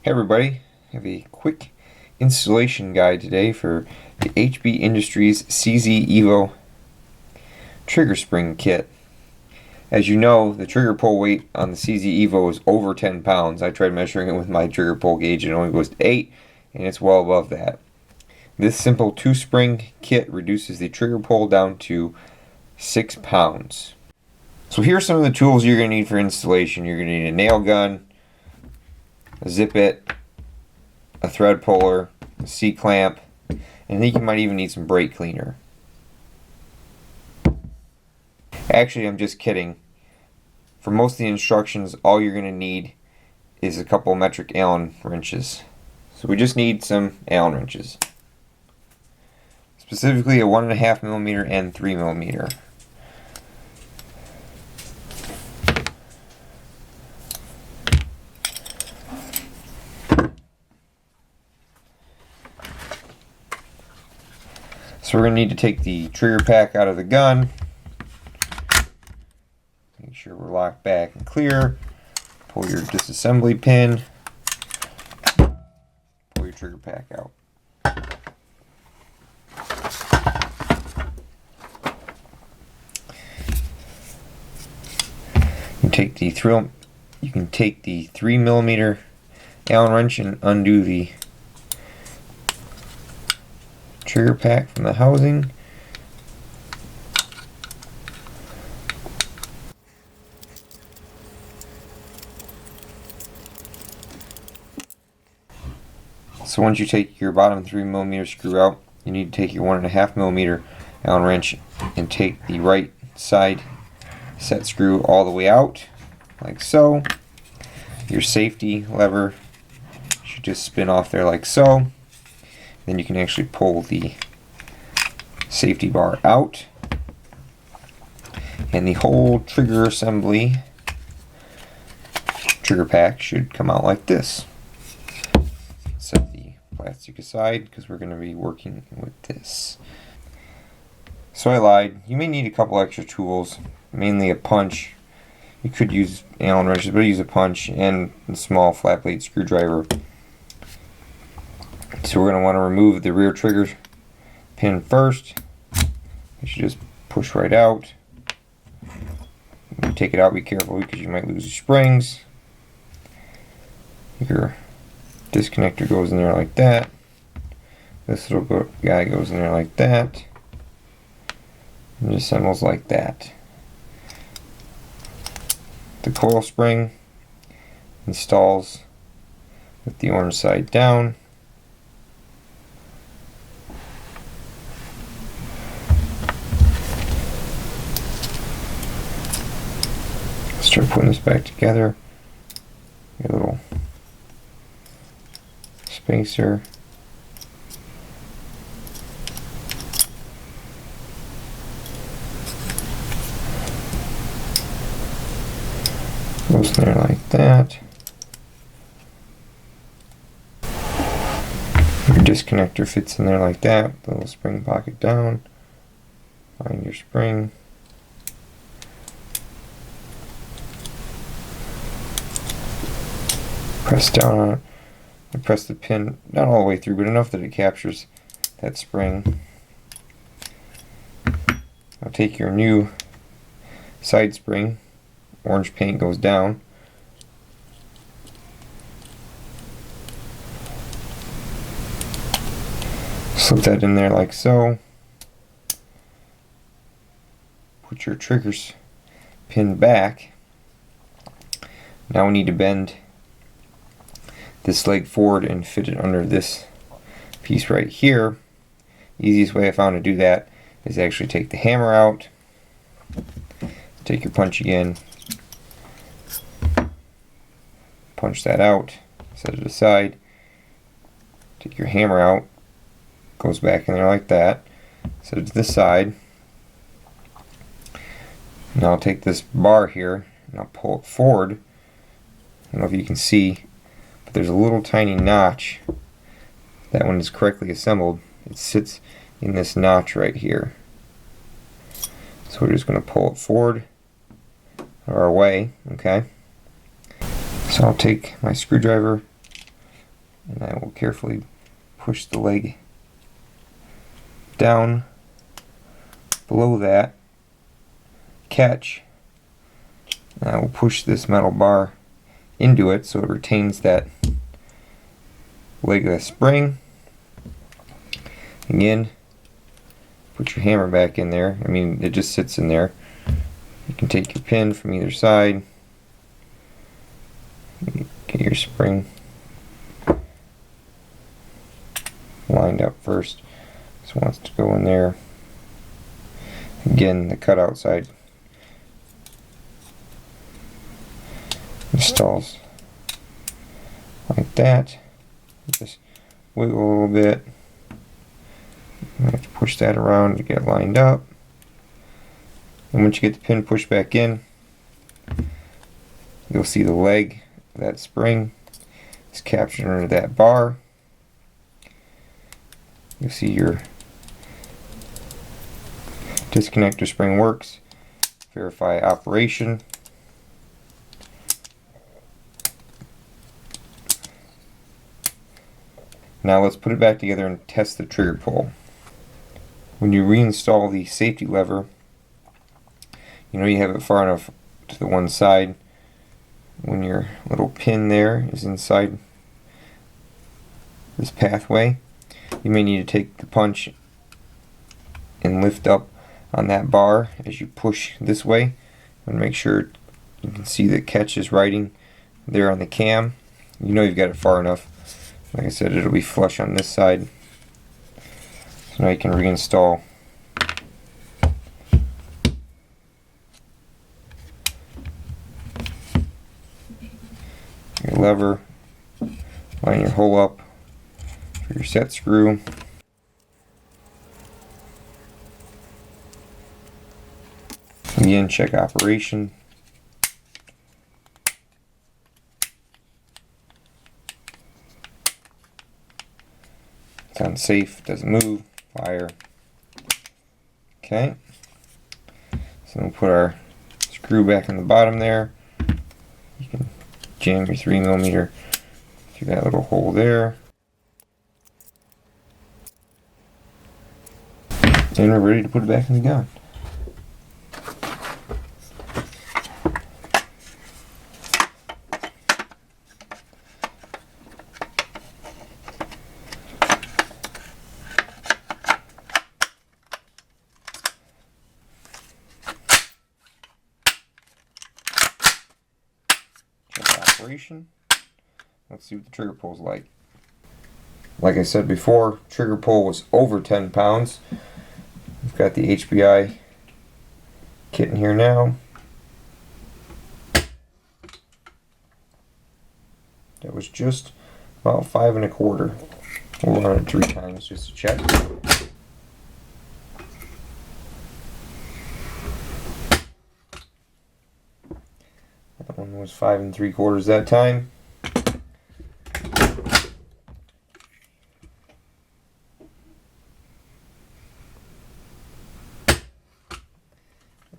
Hey everybody, I have a quick installation guide today for the HB Industries CZ EVO trigger spring kit. As you know, the trigger pull weight on the CZ EVO is over 10 pounds. I tried measuring it with my trigger pull gauge and it only goes to 8, and it's well above that. This simple 2-spring kit reduces the trigger pull down to 6 pounds. So here are some of the tools you're going to need for installation. You're going to need a nail gun, a zip it, a thread puller, a C-clamp, and I think you might even need some brake cleaner. Actually, I'm just kidding. For most of the instructions, all you're going to need is a couple metric Allen wrenches. So we just need some Allen wrenches. Specifically a 1.5mm and 3mm. So we're going to need to take the trigger pack out of the gun. Make sure we're locked back and clear. Pull your disassembly pin. Pull your trigger pack out. You can take the 3mm Allen wrench and undo the trigger pack from the housing. So once you take your bottom 3mm screw out, you need to take your 1.5mm Allen wrench and take the right side set screw all the way out, like so. Your safety lever should just spin off there like so. Then you can actually pull the safety bar out, and the whole trigger assembly, trigger pack, should come out like this. Set the plastic aside because we're going to be working with this. So I lied. You may need a couple extra tools, mainly a punch. You could use Allen wrenches, but I use a punch and a small flat blade screwdriver. So we're going to want to remove the rear trigger pin first. You should just push right out. When you take it out, be careful because you might lose your springs. Your disconnector goes in there like that. This little guy goes in there like that. And it assembles like that. The coil spring installs with the orange side down. Start putting this back together. Your little spacer. Goes in there like that. Your disconnector fits in there like that. The little spring pocket down. Find your spring. Press down on it and press the pin not all the way through, but enough that it captures that spring. Now take your new side spring, orange paint goes down. Slip that in there like so. Put your triggers pin back. Now we need to bend this leg forward and fit it under this piece right here. Easiest way I found to do that is actually take the hammer out, take your punch again, punch that out, set it aside, take your hammer out, goes back in there like that, set it to the side. Now I'll take this bar here and I'll pull it forward. I don't know if you can see, but there's a little tiny notch. That one is correctly assembled. It sits in this notch right here. So we're just going to pull it forward our way, okay? So I'll take my screwdriver, And I will carefully push the leg down below that, catch, and I will push this metal bar into it so it retains that leg of the spring. Again, put your hammer back in there. I mean, it just sits in there. You can take your pin from either side, get your spring lined up first. This wants to go in there. Again, the cutout side installs like that. Just wiggle a little bit. I have to push that around to get lined up. And once you get the pin pushed back in, you'll see the leg of that spring is captured under that bar. You'll see your disconnector spring works. Verify operation. Now let's put it back together and test the trigger pull. When you reinstall the safety lever, you know you have it far enough to the one side. When your little pin there is inside this pathway, you may need to take the punch and lift up on that bar as you push this way, and make sure you can see the catch is writing there on the cam. You know you've got it far enough. Like I said, it'll be flush on this side. So now you can reinstall your lever, line your hole up for your set screw. Again, check operation. It's unsafe, doesn't move, fire. Okay. So we'll put our screw back in the bottom there. You can jam your 3mm through that little hole there. And we're ready to put it back in the gun. Operation. Let's see what the trigger pull is like. Like I said before, trigger pull was over 10 pounds. We've got the HBI kit in here now. That was just about 5 1/4. We'll run it 3 times just to check. That one was 5 3/4 that time.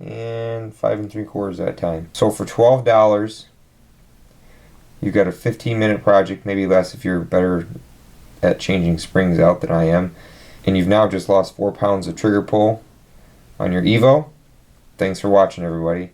And 5 3/4 that time. So for $12, you've got a 15-minute project, maybe less if you're better at changing springs out than I am. And you've now just lost 4 pounds of trigger pull on your EVO. Thanks for watching, everybody.